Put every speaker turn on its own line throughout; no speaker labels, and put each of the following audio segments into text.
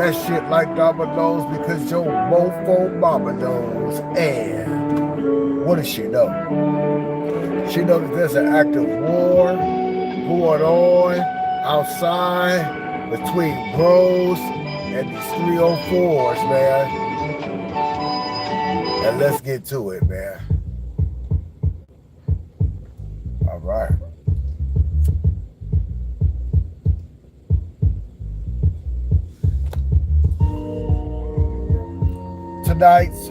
that shit like dominoes because your mofo mama knows. And what does she know? She knows that there's an active war going on outside between bros and these 304s, man. And let's get to it, man. All right. Tonight's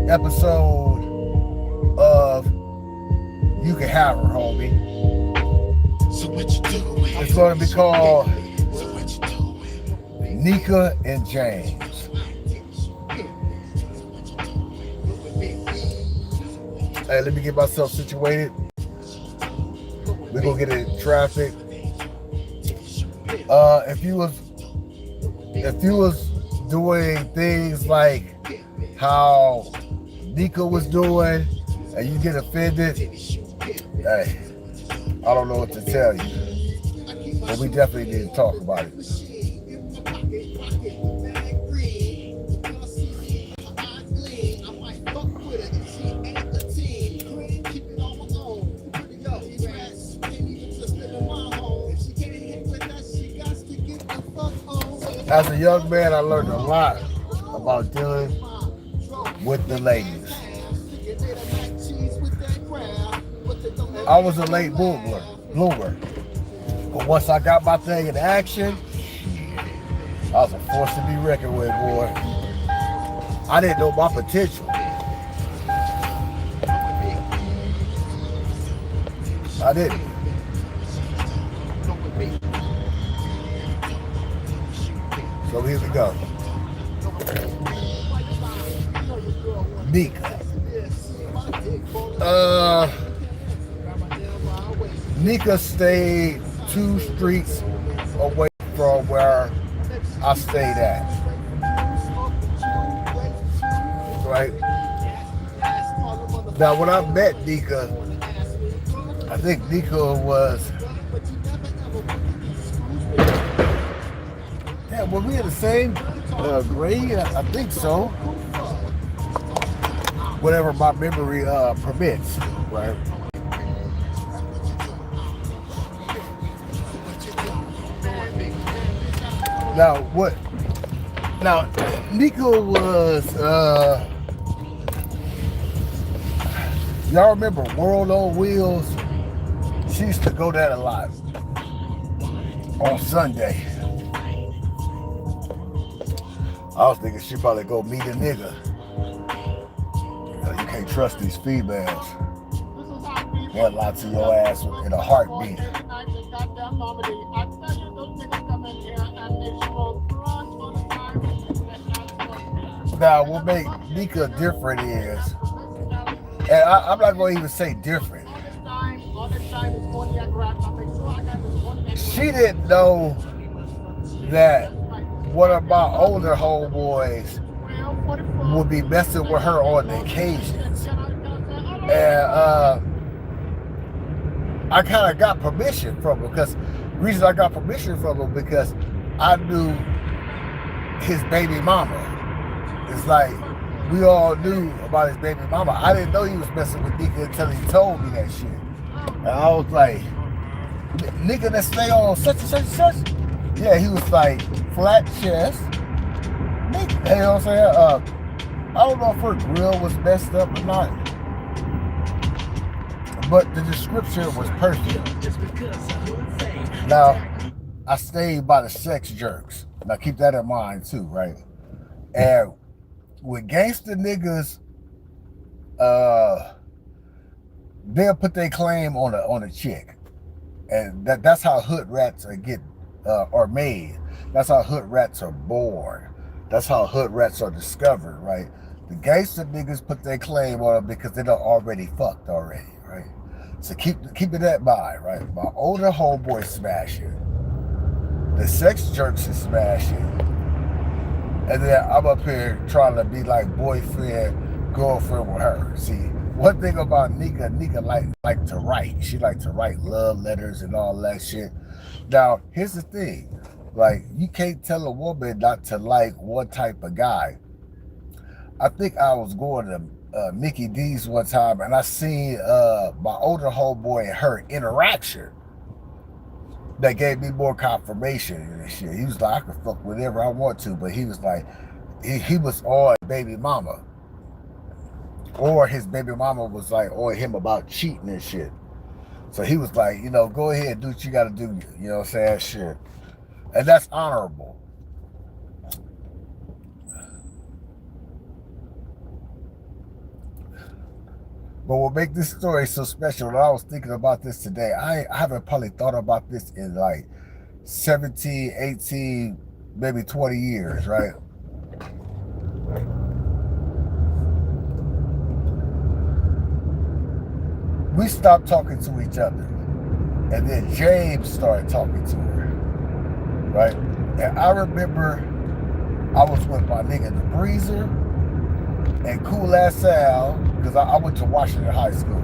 episode of You Can Have Her, homie.
So what you doing?
It's going to be called Nikki and James. Hey, let me get myself situated. We're going to get in traffic. If you was doing things like how Nika was doing and you get offended, hey, I don't know what to tell you, but we definitely need to talk about it. As a young man, I learned a lot about dealing with the ladies. I was a late bloomer. But once I got my thing in action, I was a force to be reckoned with, boy. I didn't know my potential. I didn't. So here we go. Nika. Nika stayed 2 streets away from where I stayed at. Right? Now when I met Nika, I think Nika was, were we in the same grade? I think so. Whatever my memory permits, right? Now, Nika was, y'all remember World on Wheels? She used to go there a lot on Sunday. I was thinking she'd probably go meet a nigga. You can't trust these females. They'll lie to your ass in a heartbeat. Now, what makes Nika different is, and I'm not going to even say different. She didn't know that one of my older homeboys would be messing with her on the occasions. And I kind of got permission from him because the reason I got permission from him because I knew his baby mama. It's like we all knew about his baby mama. I didn't know he was messing with Nika until he told me that shit. And I was like, nigga that stay on such and such and such? Yeah, he was like, flat chest. Nigga, you know what I'm saying? I don't know if her grill was messed up or not. But the description was perfect. Now, I stayed by the sex jerks. Now keep that in mind too, right? And with gangster niggas, they'll put their claim on a chick, and that's how hood rats are made. That's how hood rats are born. That's how hood rats are discovered, right? The gangster niggas put their claim on them because they done already fucked already, right? So keep it that mind, right? My older homeboy smashing, the sex jerks is smashing, and then I'm up here trying to be like boyfriend, girlfriend with her. See, one thing about Nika like to write. She like to write love letters and all that shit. Now, here's the thing. Like, you can't tell a woman not to like one type of guy. I think I was going to Mickey D's one time, and I seen my older homeboy and her interaction that gave me more confirmation and shit. He was like, I can fuck whatever I want to, but he was like, he was on baby mama. Or his baby mama was like on him about cheating and shit. So he was like, go ahead and do what you gotta do, you know what I'm saying? Shit. And that's honorable. But what makes this story so special, and I was thinking about this today, I haven't probably thought about this in like 17, 18, maybe 20 years, right? We stopped talking to each other. And then James started talking to her, right? And I remember I was with my nigga the Breezer and Cool Ass Sal, because I went to Washington High School.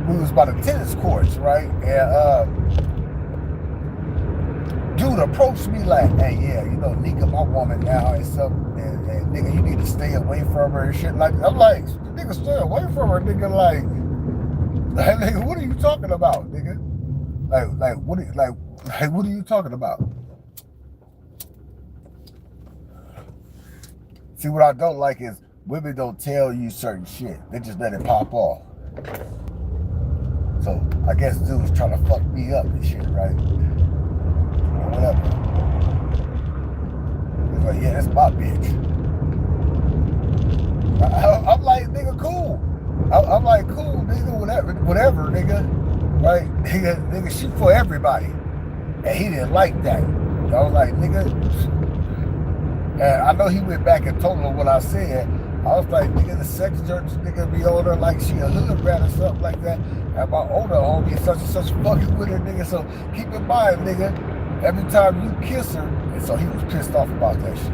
We was by the tennis courts, right? And dude approached me like, hey, yeah, Nika my woman now and stuff, and nigga, you need to stay away from her and shit. Like, I'm like, nigga, stay away from her, nigga. Like, nigga, what are you talking about, nigga? What are you talking about? See, what I don't like is women don't tell you certain shit. They just let it pop off. So I guess dude was trying to fuck me up and shit, right? Or whatever. He's like, yeah, that's my bitch. I'm like, nigga, cool. I'm like, cool, nigga, whatever, nigga. Right? Nigga, she for everybody. And he didn't like that. I was like, nigga. And I know he went back and told her what I said. I was like, nigga, the sex church nigga be on her like she a hood rat or something like that. And my older homie such and such fucking with her, nigga. So keep in mind, nigga, every time you kiss her, and so he was pissed off about that shit.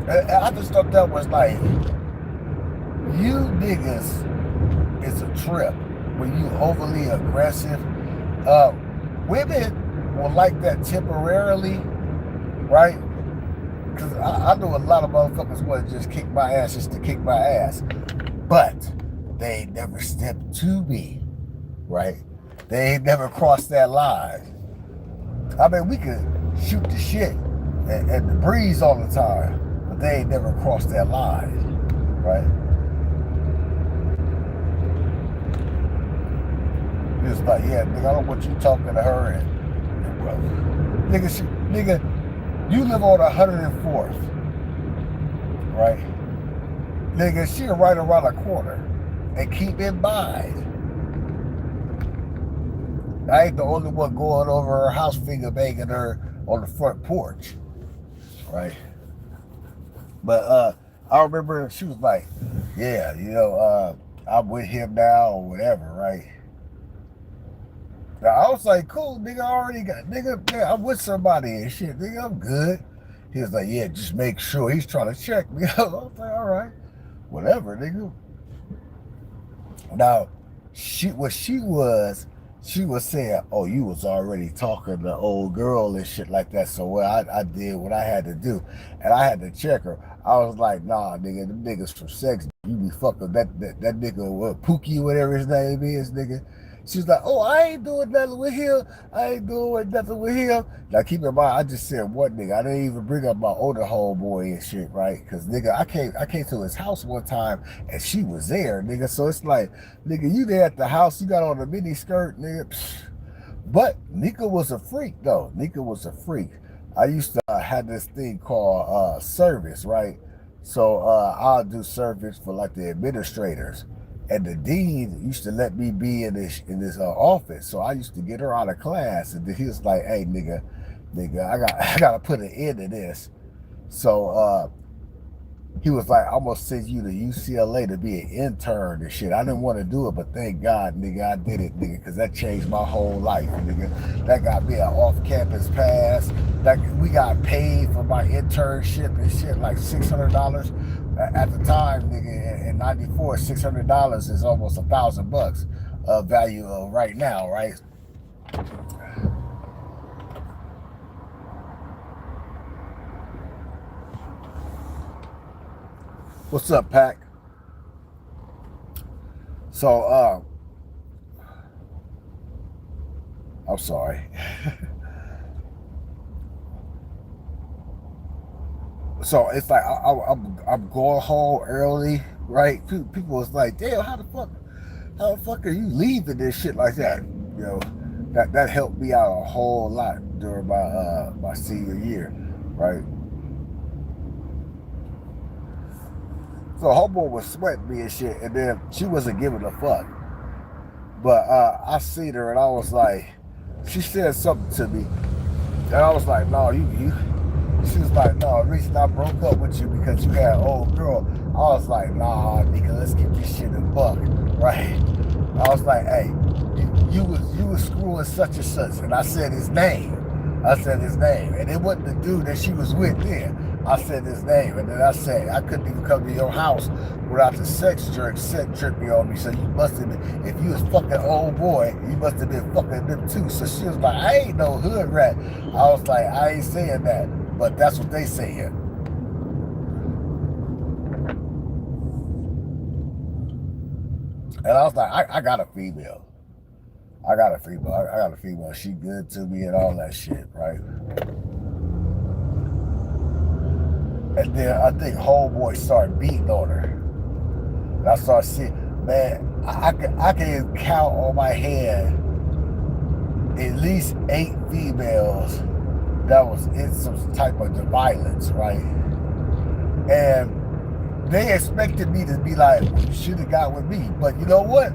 And I just thought that was like, you niggas is a trip when you overly aggressive. Women will like that temporarily, right? Because I know a lot of motherfuckers want to just kick my ass just to kick my ass. But they ain't never stepped to me, right? They ain't never crossed that line. I mean, we could shoot the shit and the breeze all the time, but they ain't never crossed that line, right? It's like, yeah, nigga, I don't want you talking to her and well, nigga, you live on 104th, right? Nigga, she right around the corner. And keep in mind, I ain't the only one going over her house finger banging her on the front porch, right? But I remember she was like, yeah, I'm with him now or whatever, right? Now, I was like, cool, nigga, I already got, nigga, I'm with somebody and shit, nigga, I'm good. He was like, yeah, just make sure. He's trying to check me. I was like, all right, whatever, nigga. Now, she was saying, oh, you was already talking to old girl and shit like that. So I did what I had to do. And I had to check her. I was like, nah, nigga, them niggas from sex, you be fucking that nigga, Pookie, whatever his name is, nigga. She's like, oh, I ain't doing nothing with him. I ain't doing nothing with him. Now, keep in mind, I just said one nigga. I didn't even bring up my older homeboy and shit, right? Because, nigga, I came to his house one time, and she was there, nigga. So it's like, nigga, you there at the house. You got on a mini skirt, nigga. Psh. But Nika was a freak, though. Nika was a freak. I used to have this thing called service, right? So I'll do service for, like, the administrators. And the dean used to let me be in this office, so I used to get her out of class, and then he was like, "Hey, nigga, I gotta put an end to this." So he was like, "I'm gonna send you to UCLA to be an intern and shit." I didn't want to do it, but thank God, nigga, I did it, nigga, because that changed my whole life, nigga. That got me an off-campus pass. Like, we got paid for my internship and shit, like $600. At the time, nigga, in '94, $600 is almost $1,000 value of right now, right? What's up, Pac? So, I'm sorry. So it's like I'm going home early, right? People was like, "Damn, how the fuck are you leaving this shit like that?" You know, that helped me out a whole lot during my senior year, right? So homeboy was sweating me and shit, and then she wasn't giving a fuck. But I seen her and I was like, she said something to me, and I was like, "No, you." She was like, "No, the reason I broke up with you because you had an old girl." I was like, "Nah, nigga, let's keep this shit in buck, right?" I was like, "Hey, you was screwing such and such," and I said his name. I said his name, and it wasn't the dude that she was with then. I said his name, and then I said I couldn't even come to your house without the sex tripping on me. So you must have been, if you was fucking old boy, you must have been fucking them too. So she was like, "I ain't no hood rat." I was like, "I ain't saying that, but that's what they say here." And I was like, I got a female. I got a female. I got a female. She good to me and all that shit, right? And then I think homeboy started beating on her. And I started seeing, man, I can count on my hand at least 8 females that was in some type of violence, right? And they expected me to be like, "Well, you should have got with me." But you know what?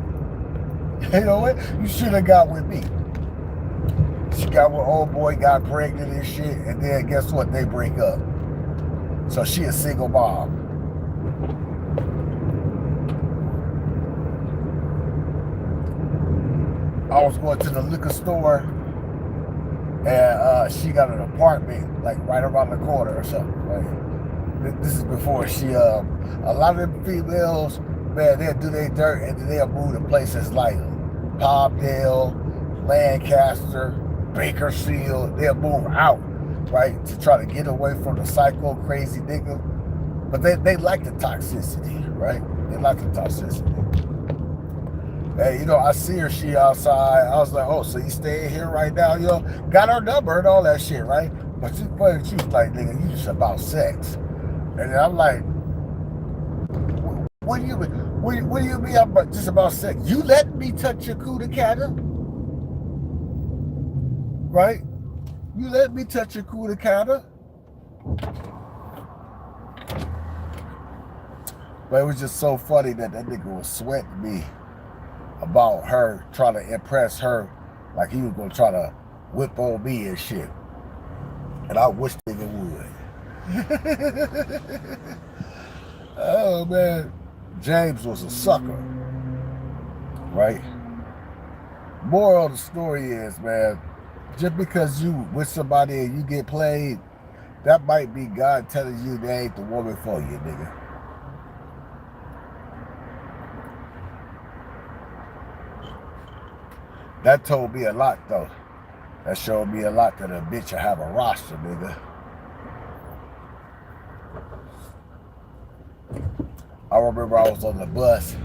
You know what? You should have got with me. She got with old boy, got pregnant and shit, and then guess what? They break up. So she a single mom. I was going to the liquor store, and she got an apartment like right around the corner or something. Right? This is before she. A lot of them females, man, they'll do their dirt and then they'll move to places like Palmdale, Lancaster, Bakersfield. They'll move out, right, to try to get away from the psycho crazy nigga. But they like the toxicity, right? They like the toxicity. Hey, you know, I see her, she outside. I was like, "Oh, so you staying here right now?" You know, got her number and all that shit, right? But she was like, "Nigga, you just about sex." And then I'm like, what do you mean? What do you mean I'm just about sex? You let me touch your cooter catter? Right? You let me touch your cooter catter? But it was just so funny that nigga was sweating me about her trying to impress her, like he was gonna try to whip on me and shit. And I wish nigga would. Oh man, James was a sucker, right? Moral of the story is, man, just because you with somebody and you get played, that might be God telling you they ain't the woman for you, nigga. That told me a lot, though. That showed me a lot that a bitch will have a roster, nigga. I remember I was on the bus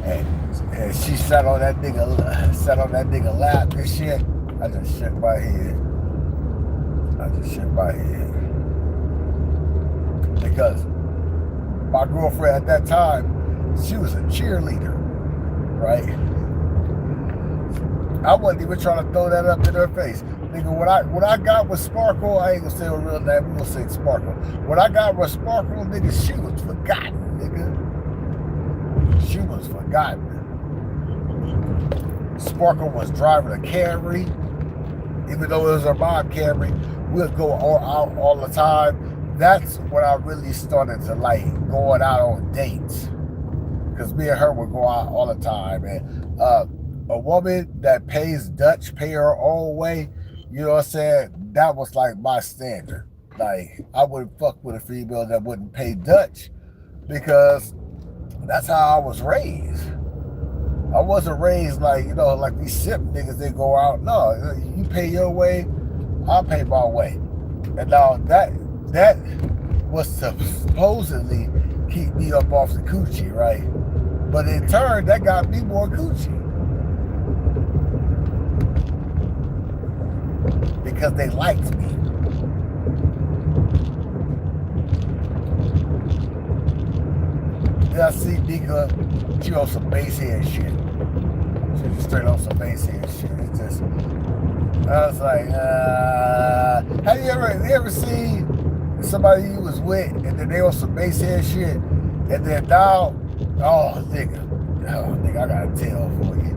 and she sat on that nigga lap and shit. I just shook my head. Because my girlfriend at that time, she was a cheerleader, right? I wasn't even trying to throw that up in her face. Nigga, what I got with Sparkle, I ain't gonna say her real name, we gonna say Sparkle. What I got with Sparkle, nigga, she was forgotten, nigga. She was forgotten. Sparkle was driving a Camry, even though it was her mom Camry. We'd go out all the time. That's when I really started to like going out on dates. Because me and her would go out all the time. And a woman that pays Dutch, pay her own way, you know what I'm saying? That was like my standard. Like, I wouldn't fuck with a female that wouldn't pay Dutch because that's how I was raised. I wasn't raised like, like these simp niggas, they go out. No, you pay your way, I'll pay my way. And now that was supposedly keep me up off the coochie, right? But in turn, that got me more coochie. Because they liked me. Then I see Nika, she on some bass head shit. She was straight on some bass head shit. It's just, I was like, have you ever seen somebody you was with and then they on some bass head shit and then now, nigga, I gotta tell for you.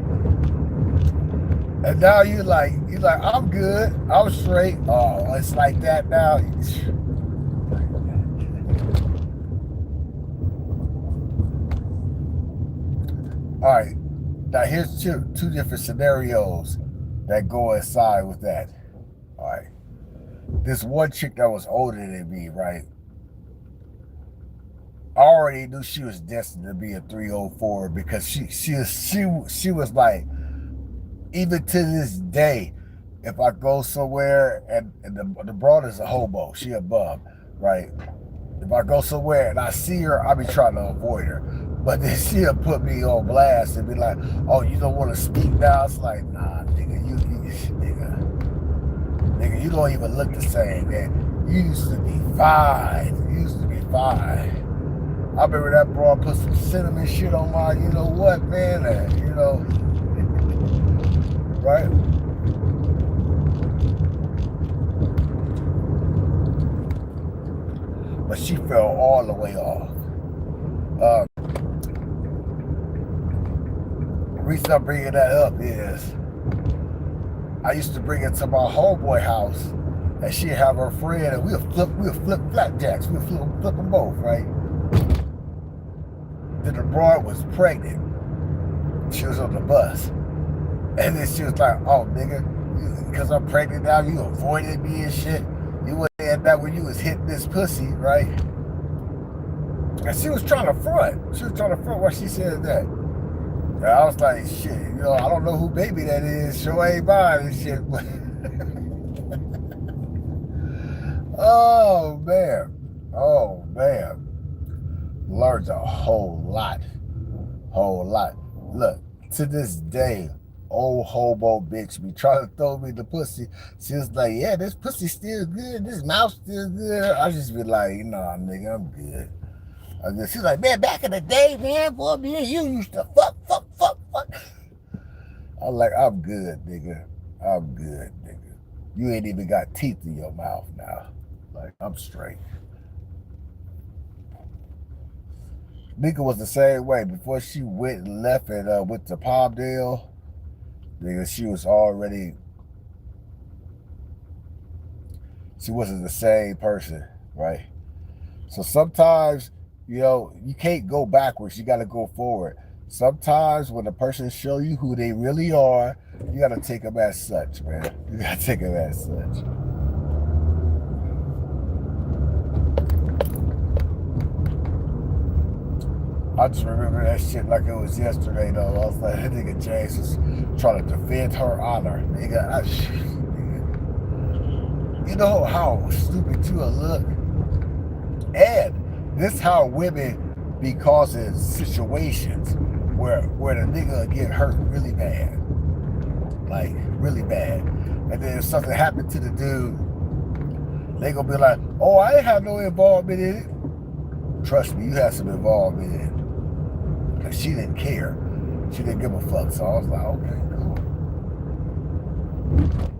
And now you like, I'm good, I'm straight. Oh, it's like that now. All right, now here's two different scenarios that go inside with that. All right, this one chick that was older than me, right? I already knew she was destined to be a 304 because she was like, even to this day, if I go somewhere and the broad is a hobo, she a bum, right? If I go somewhere and I see her, I be trying to avoid her. But then she'll put me on blast and be like, oh, you don't want to speak now? It's like, nah, nigga, nigga, you don't even look the same, man. You used to be fine. I remember that broad put some cinnamon shit on my, you know what, man, right? But she fell all the way off. The reason I'm bringing that up is I used to bring it to my homeboy house and she'd have her friend and we'll flip flapjacks. We'll flip them both, right? Then the broad was pregnant. She was on the bus. And then she was like, oh, nigga, because I'm pregnant now, you avoided me and shit. You wouldn't have that when you was hitting this pussy, right? And she was trying to front. While she said that. And I was like, shit, I don't know who baby that is. Sure ain't mine and shit. Oh, man. Learned a whole lot. Look, to this day, old hobo bitch be trying to throw me the pussy. She was like, yeah, this pussy still good. This mouth still good. I just be like, nah, nigga, I'm good. She's like, man, back in the day, man, boy, me and you used to fuck. I'm like, I'm good, nigga. You ain't even got teeth in your mouth now. Like, I'm straight. Nika was the same way. Before she went and left and went to Palmdale, nigga, she wasn't the same person, right? So sometimes, you can't go backwards. You got to go forward. Sometimes when a person show you who they really are, you got to take them as such, man. You got to take them as such. I just remember that shit like it was yesterday, though. I was like, that nigga James was trying to defend her honor. Nigga, you know how stupid you'll look? And this how women be causing situations where the nigga get hurt really bad. Like, really bad. And then if something happened to the dude, they gonna be like, oh, I ain't have no involvement in it. Trust me, you had some involvement in it. Because she didn't care. She didn't give a fuck. So I was like, okay, cool.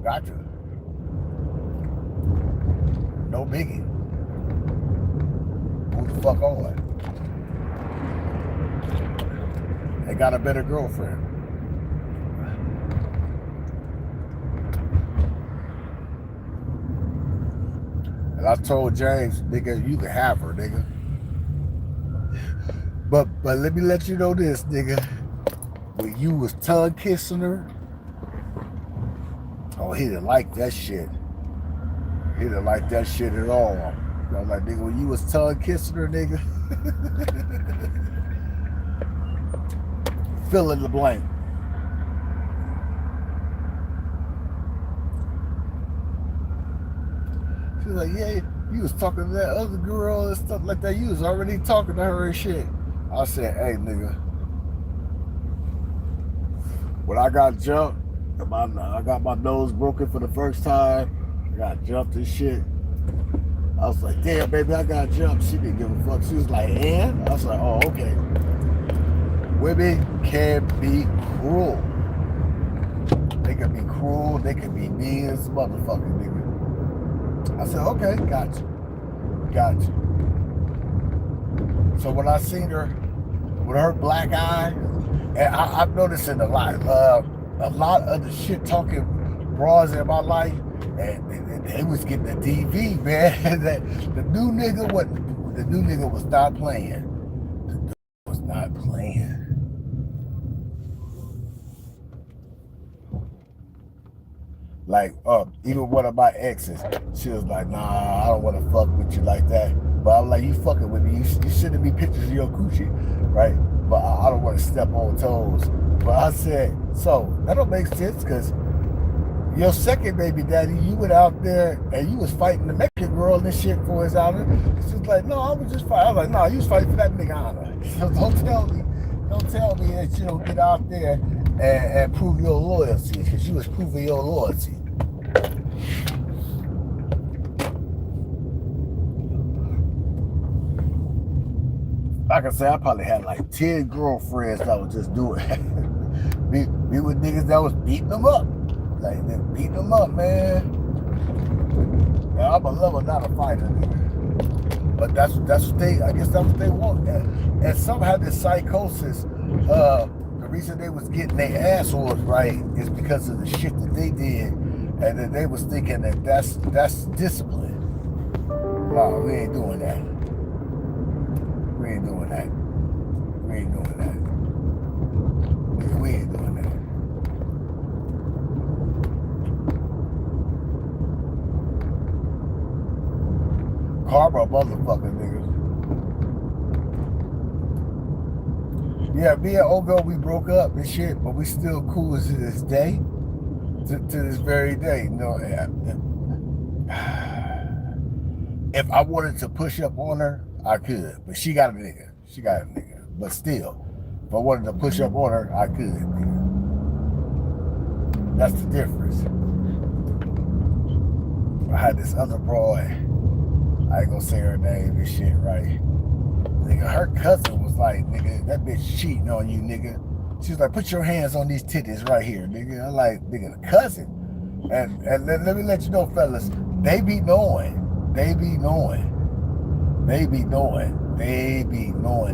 Gotcha. No biggie. Move the fuck on. They got a better girlfriend. And I told James, nigga, you can have her, nigga. But let me let you know this, nigga. When you was tongue kissing her, oh, he didn't like that shit. He didn't like that shit at all. I was like, nigga, when you was tongue kissing her, nigga. Fill in the blank. She was like, yeah, you was talking to that other girl and stuff like that. You was already talking to her and shit. I said, hey, nigga, when I got jumped, I got my nose broken for the first time. I got jumped and shit. I was like, damn, baby, I got jumped. She didn't give a fuck. She was like, and? I was like, oh, okay. Women can be cruel. They can be cruel. They can be mean as a motherfucker, nigga. I said, okay, got you. So when I seen her with her black eye, and I'm noticing a lot of the shit talking bras in my life, and they was getting the DV, man. That the new nigga was not playing. The dude was not playing. Like, even one of my exes, she was like, nah, I don't want to fuck with you like that. But I'm like, you fucking with me. You sending me pictures of your coochie, right? But I don't want to step on toes. But I said, so that don't make sense because your second baby daddy, you went out there and you was fighting the Mexican girl and shit for his honor. She was like, no, I was just fighting. I was like, no, you was fighting for that nigga honor. So don't tell me that you don't get out there and prove your loyalty, because you was proving your loyalty. Like I said, I probably had like 10 girlfriends that was just doing be with niggas that was beating them up. Like, they beating them up, man. Now, I'm a lover, not a fighter, nigga. But I guess that's what they want. And some have this psychosis. The reason they was getting their assholes right is because of the shit that they did, and then they was thinking that that's discipline. No, we ain't doing that. We ain't doing that. We ain't doing that. We ain't doing that. Karma, motherfucker, nigga. Yeah, me and old girl, we broke up and shit, but we still cool to this day. To this very day, you know. If I wanted to push up on her, I could, but she got a nigga. But still, if I wanted to push up on her, I could, nigga. That's the difference. I had this other broad, I ain't gonna say her name and shit, right? Nigga, her cousin was like, nigga, that bitch cheating on you, nigga. She was like, put your hands on these titties right here, nigga. I'm like, nigga, the cousin. And let me let you know, fellas, they be knowing,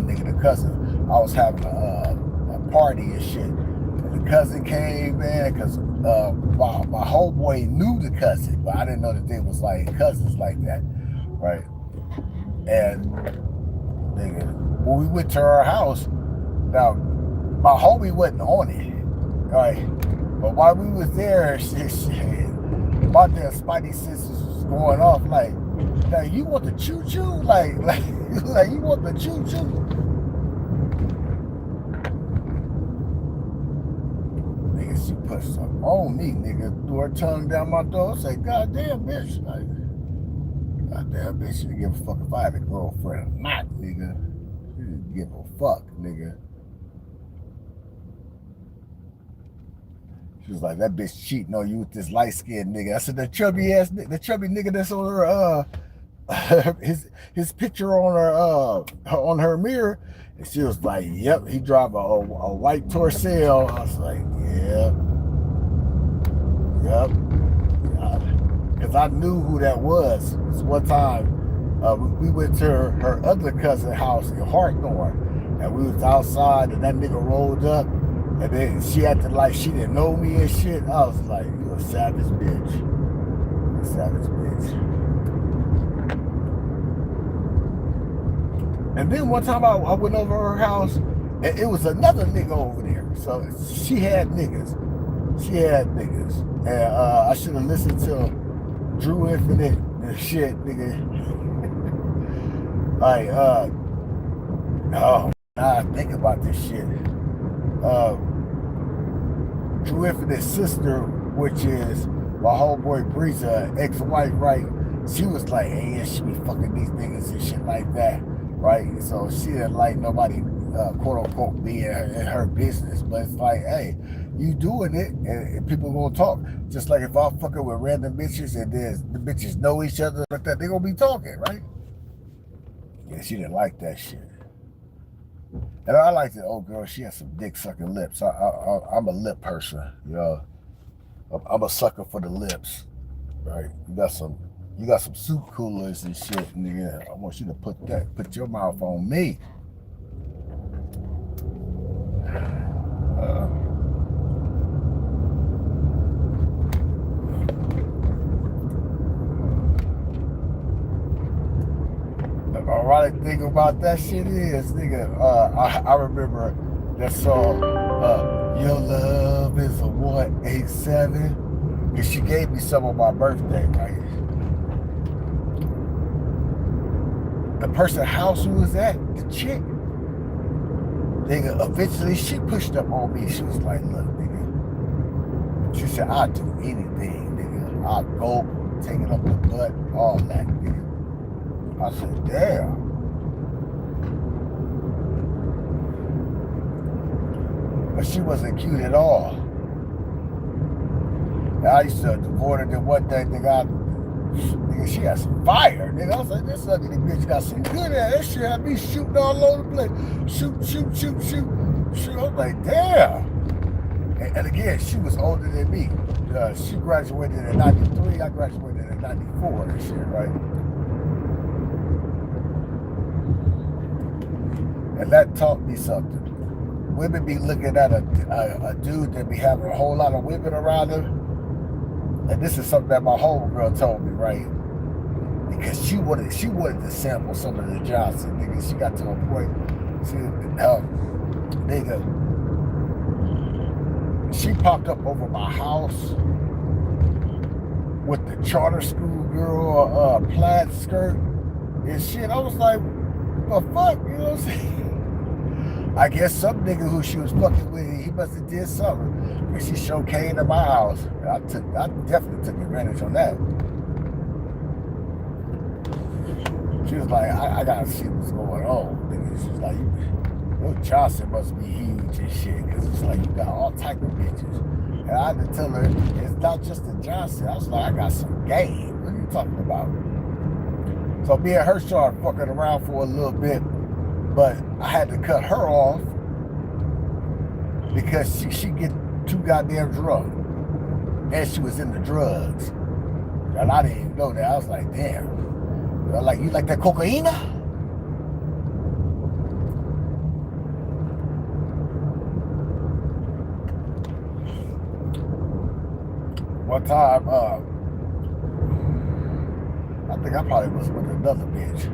nigga, the cousin. I was having a party and shit. And the cousin came, man, because my homeboy knew the cousin, but I didn't know that they was like cousins like that, right? And nigga, when we went to her house, now my homie wasn't on it, right? But while we was there, shit, my damn spidey senses was going off like you want the choo-choo? Like you want the choo-choo? Nigga, she put something on me, nigga. Threw her tongue down my throat. I say, goddamn, bitch. Like, goddamn, bitch. She didn't give a fuck if I had a girlfriend or not, nigga. She didn't give a fuck, nigga. She was like, that bitch cheating on you with this light-skinned nigga. I said, the chubby nigga that's on her, his picture on her mirror. And she was like, yep, he drive a white Torcel. I was like, yep. Because I knew who that was. This one time, we went to her other cousin's house in Hawthorne, and we was outside, and that nigga rolled up, and then she acted like she didn't know me and shit. I was like, you a savage bitch. You a savage bitch. And then one time I went over her house, and it was another nigga over there. So she had niggas. And I should have listened to Drew Infinite and shit, nigga. Like, oh, now I think about this shit. True Infinite's sister, which is my homeboy Breeza, ex-wife, right? She was like, hey, yeah, she be fucking these niggas and shit like that, right? So she didn't like nobody, quote unquote, being in her business. But it's like, hey, you doing it, and people gonna talk. Just like if I'm fucking with random bitches and the bitches know each other like that, they gonna be talking, right? Yeah, she didn't like that shit. And I like the old girl. She has some dick sucking lips. I'm a lip person, you know. I'm a sucker for the lips, right? You got some soup coolers and shit, nigga. I want you to put your mouth on me. The ironic thing about that shit is, nigga, I remember that song, Your Love is a 187. Because she gave me some on my birthday, right? The person house who was at, the chick, nigga, eventually she pushed up on me. She was like, look, nigga. She said, I'll do anything, nigga. I'll go, take it up the butt, all that, nigga. I said, damn. But she wasn't cute at all. And I used to avoid her then one day, nigga, she had some fire, nigga. I was like, this ugly bitch got some good at that shit. Had me shooting all over the place. Shoot. I was like, damn. And again, she was older than me. She graduated in 93. I graduated in 94 and shit, right? And that taught me something. Women be looking at a dude that be having a whole lot of women around him. And this is something that my homegirl told me, right? Because she wanted to sample some of the Johnson, nigga. She got to a point, nigga, she popped up over my house with the charter school girl plaid skirt and shit. I was like, what the fuck? You know what I'm saying? I guess some nigga who she was fucking with, he must have did something. And she sure came to my house. I definitely took advantage on that. She was like, I gotta see what's going on. Nigga. She's like, your Johnson must be huge and shit. Cause it's like you got all type of bitches. And I had to tell her, it's not just the Johnson. I was like, I got some game. What are you talking about? So me and her started fucking around for a little bit. But I had to cut her off because she get too goddamn drunk. And she was into drugs. And I didn't even know that. I was like, damn. You like that cocaine? One time, I think I probably was with another bitch.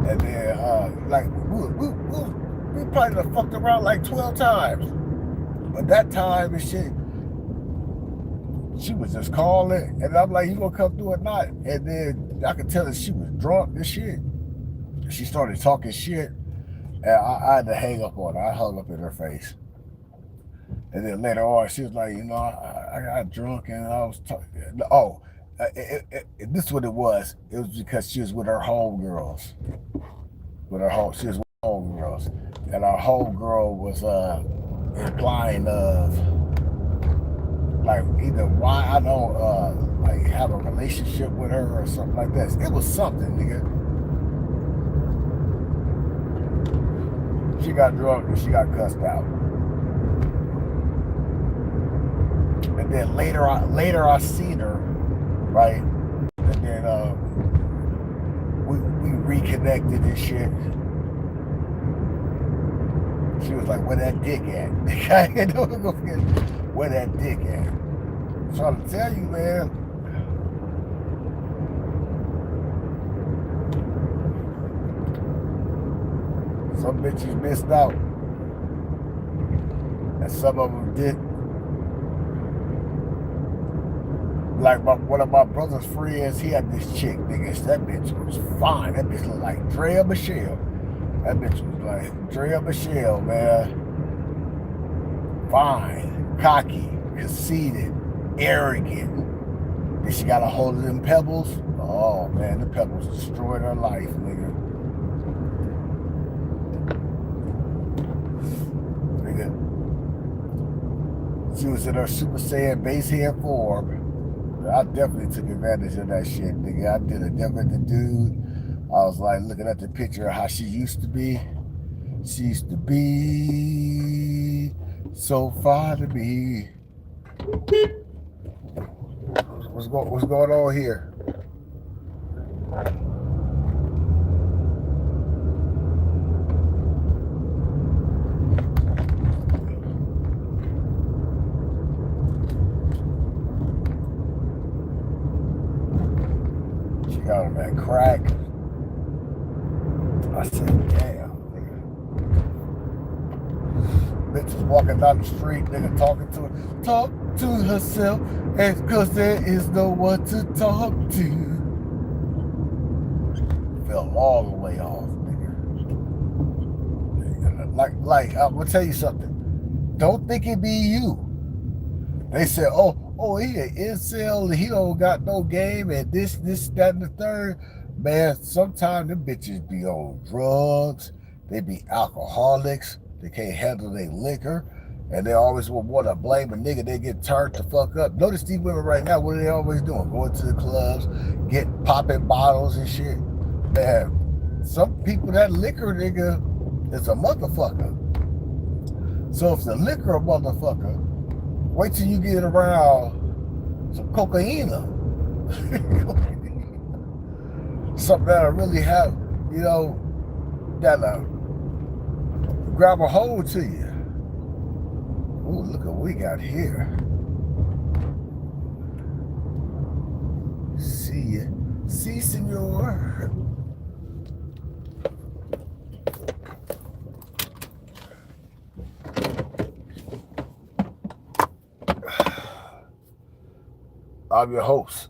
And then, we probably done fucked around like 12 times. But that time and shit, she was just calling. And I'm like, you gonna come through or not? And then I could tell that she was drunk and shit. She started talking shit. And I had to hang up on her. I hung up in her face. And then later on, she was like, you know, I got drunk and I was talking. Oh, this is what it was. It was because she was with her homegirls. She was with her homegirls. And our homegirl was implying of like either why I don't like have a relationship with her or something like that. It was something, nigga. She got drunk and she got cussed out. And then later I seen her, right? And then we reconnected and shit. She was like, where that dick at? Where that dick at? I'm trying to tell you, man. Some bitches missed out. And some of them didn't. Like one of my brother's friends, he had this chick, nigga. That bitch was fine. That bitch looked like Drea Michelle. That bitch was like Drea Michelle, man. fine, cocky, conceited, arrogant. Then she got a hold of them pebbles. Oh man, the pebbles destroyed her life, nigga. She was in her Super Saiyan base head form. I definitely took advantage of that shit, nigga. I did a Devin the dude. I was like looking at the picture of how she used to be. She used to be so far to be. What's going on here? She got him at crack. I said, damn, nigga. Bitch was walking down the street, nigga, talk to herself, and cause there is no one to talk to. Fell all the way off, nigga. Like, I'm gonna tell you something. Don't think it be you. They said, oh, he an incel, he don't got no game, and this, that, and the third. Man, sometimes them bitches be on drugs. They be alcoholics. They can't handle their liquor. And they always want to blame a nigga. They get turned the fuck up. Notice these women right now, what are they always doing? Going to the clubs, popping bottles and shit. Man, some people, that liquor nigga is a motherfucker. So if the liquor a motherfucker, wait till you get around some cocaine. Something that'll really have, that'll grab a hold to you. Ooh, look what we got here. See, senor. I'm your host,